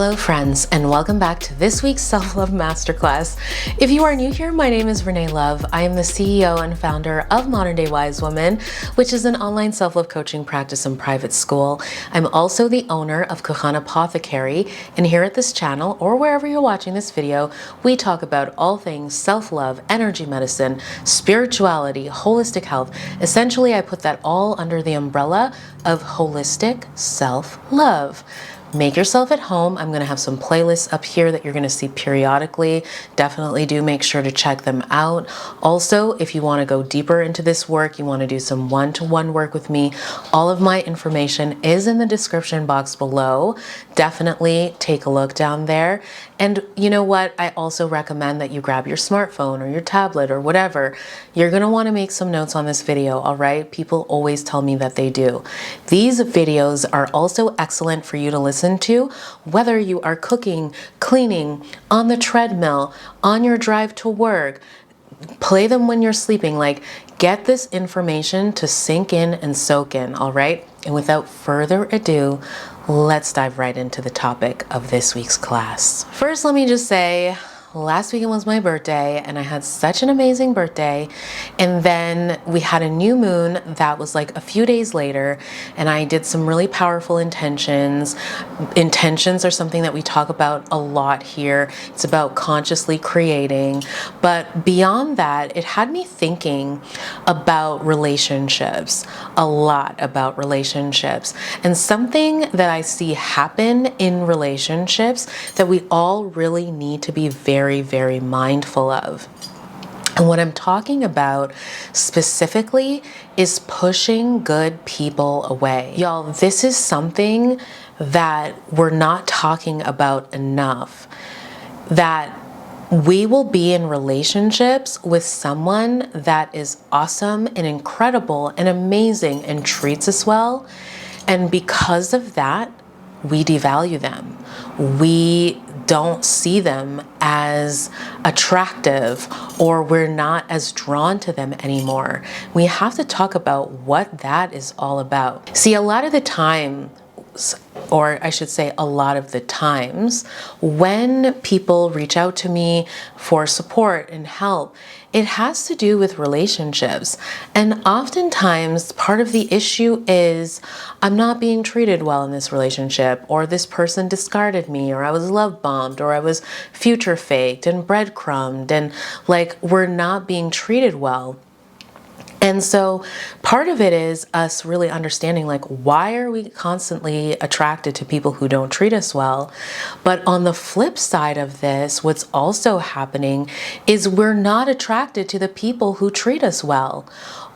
Hello friends, and welcome back to this week's Self-Love Masterclass. If you are new here, my name is Renee Love. I am the CEO and founder of Modern Day Wise Woman, which is an online self-love coaching practice and private school. I'm also the owner of Kuhan Apothecary, and here at this channel, or wherever you're watching this video, we talk about all things self-love, energy medicine, spirituality, holistic health. Essentially, I put that all under the umbrella of holistic self-love. Make yourself at home. I'm going to have some playlists up here that you're going to see periodically. Definitely do make sure to check them out. Also, if you want to go deeper into this work, you want to do some one-to-one work with me, all of my information is in the description box below. Definitely take a look down there. And you know what? I also recommend that you grab your smartphone or your tablet or whatever. You're going to want to make some notes on this video, all right? People always tell me that they do. These videos are also excellent for you to listen to, whether you are cooking, cleaning, on the treadmill, on your drive to work. Play them when you're sleeping. Like, get this information to sink in and soak in, all right? And without further ado, let's dive right into the topic of this week's class. First, let me just say, last weekend was my birthday and I had such an amazing birthday. And then we had a new moon that was like a few days later, and I did some really powerful intentions. Intentions are something that we talk about a lot here. It's about consciously creating. But beyond that, it had me thinking about relationships, a lot about relationships, and something that I see happen in relationships that we all really need to be very mindful of. And what I'm talking about specifically is pushing good people away. Y'all, this is something that we're not talking about enough. That we will be in relationships with someone that is awesome and incredible and amazing and treats us well. And because of that, we devalue them. We don't see them as attractive, or we're not as drawn to them anymore. We have to talk about what that is all about. See, a lot of the time, or I should say a lot of the times, when people reach out to me for support and help, it has to do with relationships. And oftentimes part of the issue is I'm not being treated well in this relationship, or this person discarded me, or I was love bombed, or I was future faked and breadcrumbed, and like we're not being treated well. And so part of it is us really understanding, like, why are we constantly attracted to people who don't treat us well? But on the flip side of this, what's also happening is we're not attracted to the people who treat us well.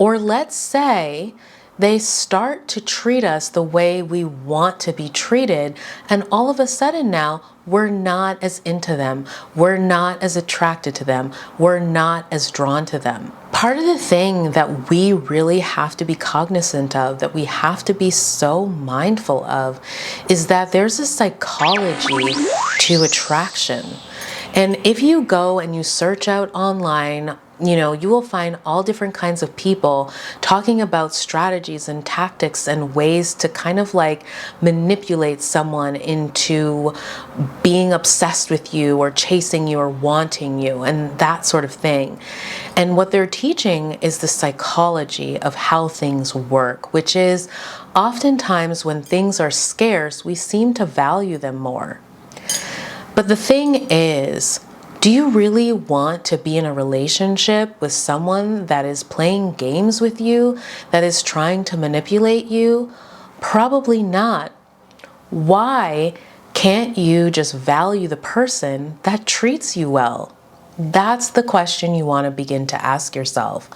Or let's say they start to treat us the way we want to be treated, and all of a sudden now we're not as into them, we're not as attracted to them, we're not as drawn to them. Part of the thing that we really have to be cognizant of, that we have to be so mindful of, is that there's a psychology to attraction. And if you go and you search out online, you know, you will find all different kinds of people talking about strategies and tactics and ways to kind of like manipulate someone into being obsessed with you or chasing you or wanting you and that sort of thing. And what they're teaching is the psychology of how things work, which is oftentimes when things are scarce, we seem to value them more. But the thing is, do you really want to be in a relationship with someone that is playing games with you, that is trying to manipulate you? Probably not. Why can't you just value the person that treats you well? That's the question you want to begin to ask yourself.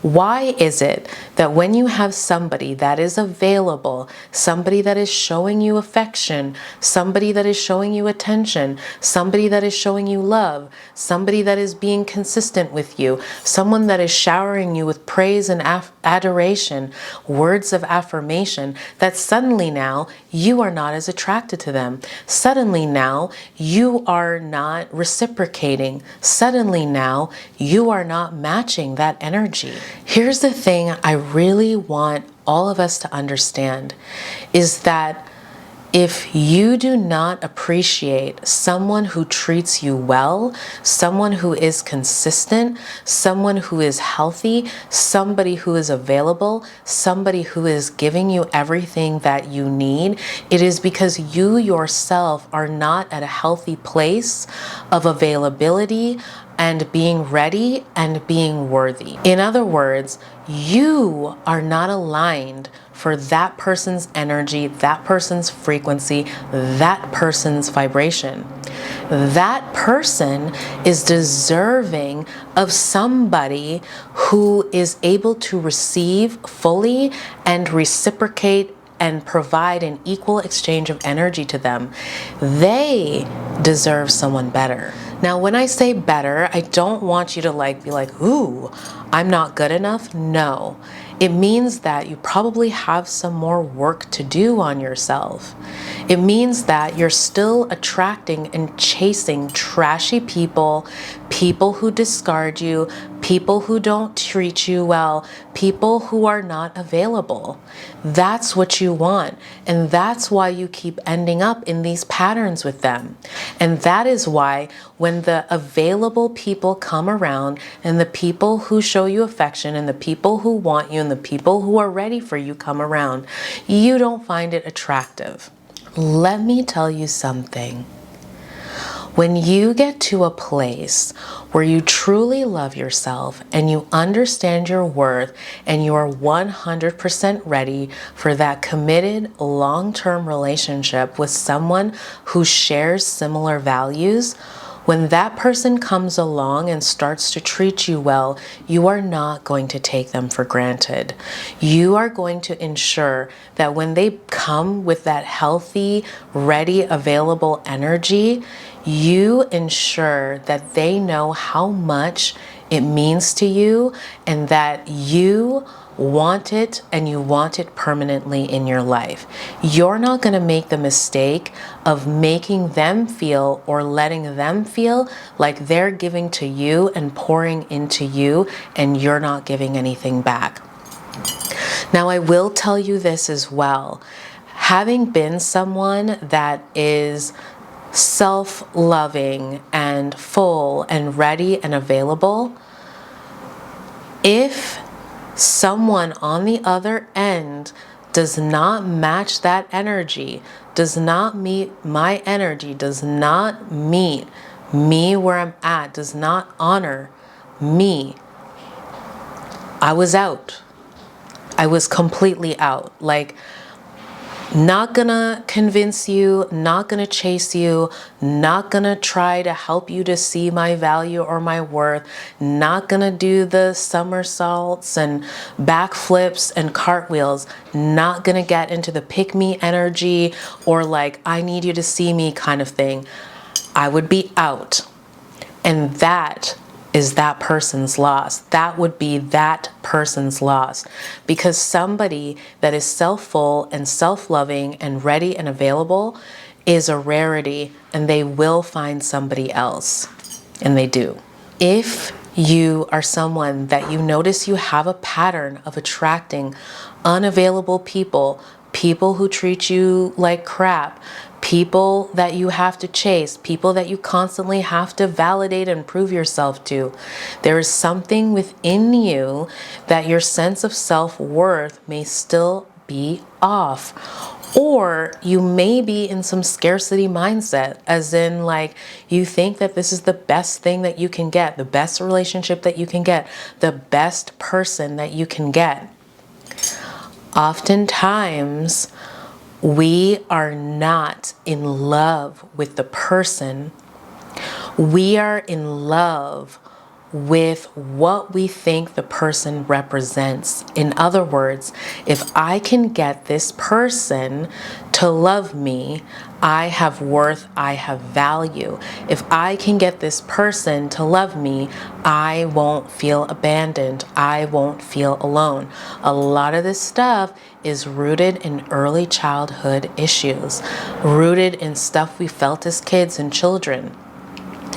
Why is it that when you have somebody that is available, somebody that is showing you affection, somebody that is showing you attention, somebody that is showing you love, somebody that is being consistent with you, someone that is showering you with praise and adoration, words of affirmation, that suddenly now you are not as attracted to them. Suddenly now you are not reciprocating. Suddenly now you are not matching that energy. Here's the thing I really want all of us to understand is that If you do not appreciate someone who treats you well, someone who is consistent, someone who is healthy, somebody who is available, somebody who is giving you everything that you need, it is because you yourself are not at a healthy place of availability and being ready and being worthy. In other words, you are not aligned for that person's energy, that person's frequency, that person's vibration. That person is deserving of somebody who is able to receive fully and reciprocate and provide an equal exchange of energy to them. They deserve someone better. Now, when I say better, I don't want you to be like, ooh, I'm not good enough. No, it means that you probably have some more work to do on yourself. It means that you're still attracting and chasing trashy people, people who discard you, people who don't treat you well, people who are not available. That's what you want. And that's why you keep ending up in these patterns with them. And that is why when the available people come around and the people who show you affection and the people who want you and the people who are ready for you come around, you don't find it attractive. Let me tell you something. When you get to a place where you truly love yourself and you understand your worth and you are 100% ready for that committed long-term relationship with someone who shares similar values, when that person comes along and starts to treat you well, you are not going to take them for granted. You are going to ensure that when they come with that healthy, ready, available energy, you ensure that they know how much it means to you and that you want it and you want it permanently in your life. You're not going to make the mistake of making them feel or letting them feel like they're giving to you and pouring into you and you're not giving anything back. Now, I will tell you this as well. Having been someone that is self-loving and full and ready and available, if someone on the other end does not match that energy, does not meet my energy, does not meet me where I'm at, does not honor me, I was out. I was completely out. Not gonna convince you, not gonna chase you, not gonna try to help you to see my value or my worth, not gonna do the somersaults and backflips and cartwheels, not gonna get into the pick me energy or I need you to see me kind of thing. I would be out. And that is that person's loss. That would be that person's loss. Because somebody that is self-full and self-loving and ready and available is a rarity, and they will find somebody else. And they do. If you are someone that you notice you have a pattern of attracting unavailable people, people who treat you like crap, people that you have to chase, people that you constantly have to validate and prove yourself to, there is something within you that your sense of self-worth may still be off. Or you may be in some scarcity mindset, as in you think that this is the best thing that you can get, the best relationship that you can get, the best person that you can get. Oftentimes, we are not in love with the person. We are in love with what we think the person represents. In other words, if I can get this person to love me, I have worth, I have value. If I can get this person to love me, I won't feel abandoned. I won't feel alone. A lot of this stuff is rooted in early childhood issues, rooted in stuff we felt as kids and children.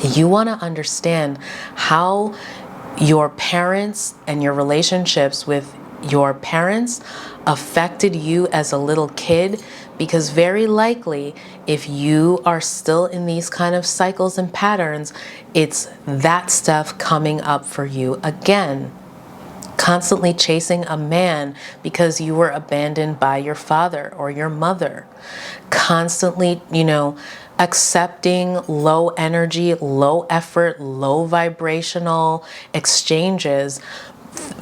You want to understand how your parents and your relationships with your parents affected you as a little kid because very likely if you are still in these kind of cycles and patterns, it's that stuff coming up for you again. Constantly chasing a man because you were abandoned by your father or your mother. Constantly, accepting low energy, low effort, low vibrational exchanges,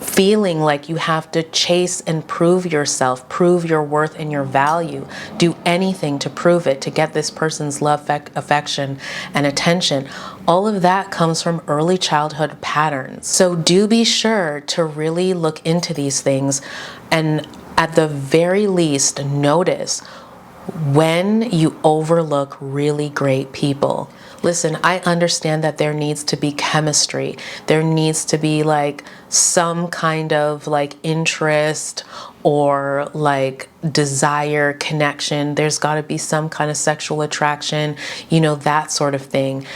feeling like you have to chase and prove yourself, prove your worth and your value, do anything to prove it, to get this person's love, affection, and attention. All of that comes from early childhood patterns. So do be sure to really look into these things, and at the very least, notice when you overlook really great people. Listen, I understand that there needs to be chemistry. There needs to be like some kind of like interest or like desire, connection. There's got to be some kind of sexual attraction, that sort of thing.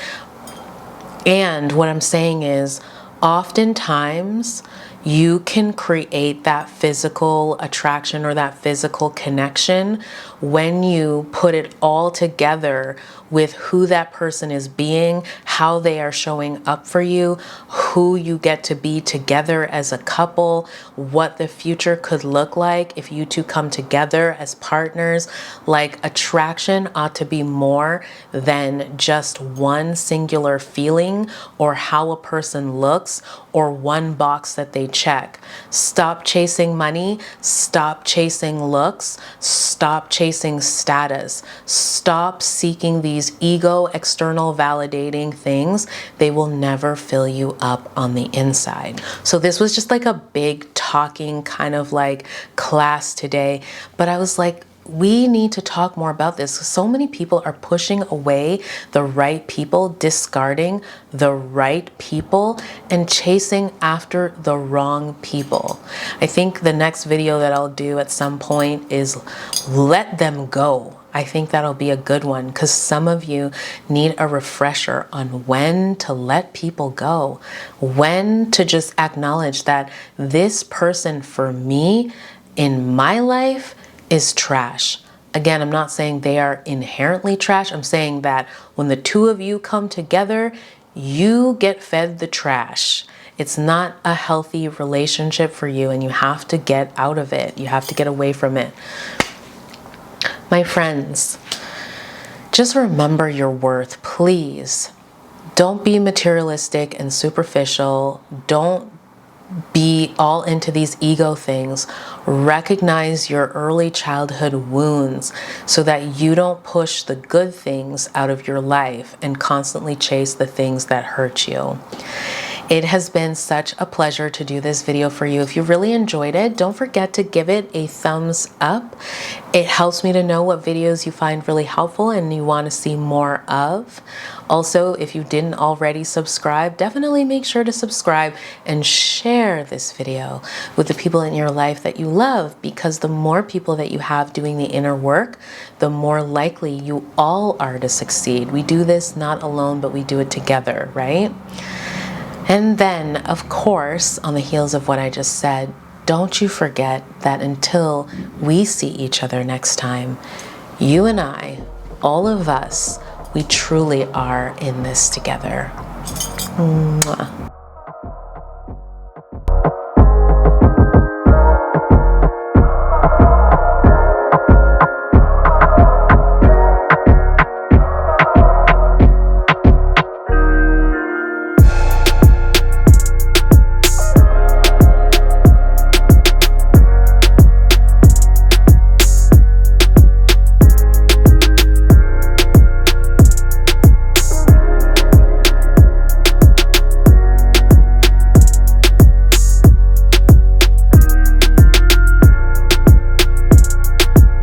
And what I'm saying is, oftentimes you can create that physical attraction or that physical connection when you put it all together with who that person is being, how they are showing up for you, who you get to be together as a couple, what the future could look like if you two come together as partners. Like, attraction ought to be more than just one singular feeling or how a person looks or one box that they check. Stop chasing money, stop chasing looks, stop chasing status, stop seeking these ego external validating things. They will never fill you up on the inside. So this was just like a big talking kind of like class today, but I was like, we need to talk more about this. So many people are pushing away the right people, discarding the right people, and chasing after the wrong people. I think the next video that I'll do at some point is let them go. I think that'll be a good one, because some of you need a refresher on when to let people go, when to just acknowledge that this person for me in my life is trash. Again, I'm not saying they are inherently trash. I'm saying that when the two of you come together, you get fed the trash. It's not a healthy relationship for you, and you have to get out of it. You have to get away from it. My friends, just remember your worth, please. Don't be materialistic and superficial. Don't be all into these ego things. Recognize your early childhood wounds so that you don't push the good things out of your life and constantly chase the things that hurt you. It has been such a pleasure to do this video for you. If you really enjoyed it, don't forget to give it a thumbs up. It helps me to know what videos you find really helpful and you want to see more of. Also, if you didn't already subscribe, definitely make sure to subscribe and share this video with the people in your life that you love, because the more people that you have doing the inner work, the more likely you all are to succeed. We do this not alone, but we do it together, right? And then, of course, on the heels of what I just said, don't you forget that until we see each other next time, you and I, all of us, we truly are in this together. Mwah.